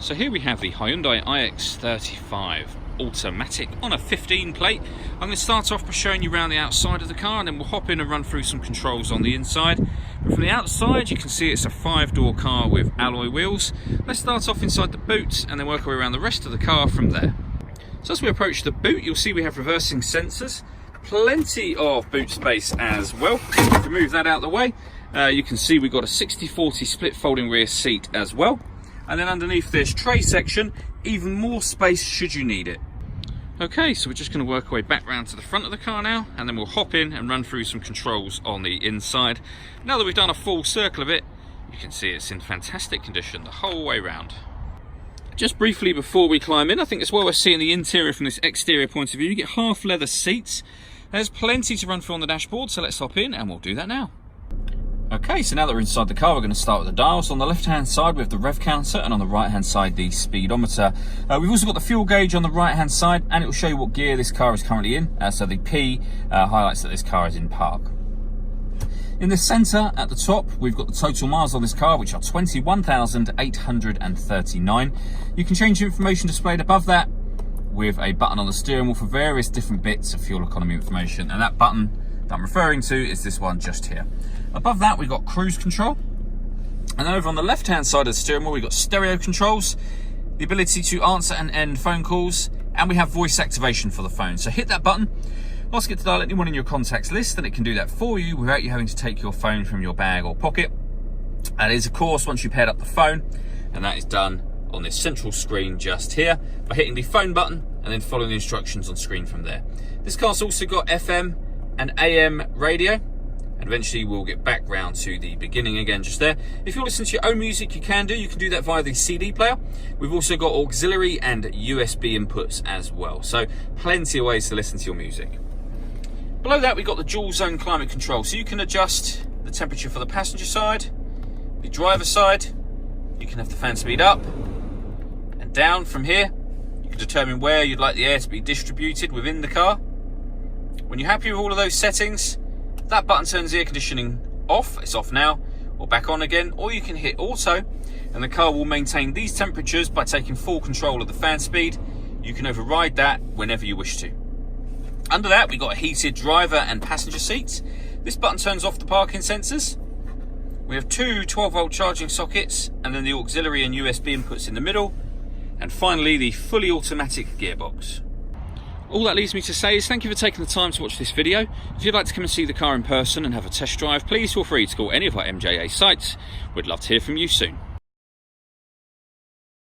So here we have the Hyundai IX35 automatic on a 15 plate. I'm going to start off by showing you around the outside of the car, and then we'll hop in and run through some controls on the inside. But from the outside you can see it's a 5-door car with alloy wheels. Let's start off inside the boot and then work our way around the rest of the car from there. So as we approach the boot, you'll see we have reversing sensors, plenty of boot space as well. If we move that out of the way, you can see we've got a 60/40 split folding rear seat as well. And then underneath this tray section, even more space should you need it. Okay, so we're just going to work our way back round to the front of the car now, and then we'll hop in and run through some controls on the inside. Now that we've done a full circle of it, you can see it's in fantastic condition the whole way round. Just briefly before we climb in, I think it's well worth seeing the interior from this exterior point of view. You get half leather seats. There's plenty to run through on the dashboard, so let's hop in and we'll do that now. Okay, so now that we're inside the car, we're going to start with the dials. On the left-hand side, we have the rev counter, and on the right-hand side, the speedometer. We've also got the fuel gauge on the right-hand side, and it will show you what gear this car is currently in. So the P highlights that this car is in park. In the centre, at the top, we've got the total miles on this car, which are 21,839. You can change the information displayed above that with a button on the steering wheel for various different bits of fuel economy information, and that button that I'm referring to is this one just here. Above that, we've got cruise control, and then over on the left hand side of the steering wheel, we've got stereo controls, the ability to answer and end phone calls, and we have voice activation for the phone. So hit that button, ask it to dial anyone in your contacts list, and it can do that for you without you having to take your phone from your bag or pocket. And it is, of course, once you've paired up the phone, and that is done on this central screen just here by hitting the phone button and then following the instructions on screen from there. This car's also got FM and AM radio, and eventually we'll get back round to the beginning again just there. If you're listening to your own music, you can do that via the CD player. We've also got auxiliary and USB inputs as well, so plenty of ways to listen to your music. Below that, we've got the dual zone climate control, so you can adjust the temperature for the passenger side, the driver side. You can have the fan speed up and down from here. You can determine where you'd like the air to be distributed within the car. When you're happy with all of those settings, that button turns the air conditioning off. It's off now, or back on again, or you can hit auto, and the car will maintain these temperatures by taking full control of the fan speed. You can override that whenever you wish to. Under that, we've got a heated driver and passenger seats. This button turns off the parking sensors. We have two 12-volt charging sockets, and then the auxiliary and USB inputs in the middle, and finally the fully automatic gearbox. All that leaves me to say is thank you for taking the time to watch this video. If you'd like to come and see the car in person and have a test drive, please feel free to call any of our MJA sites. We'd love to hear from you soon.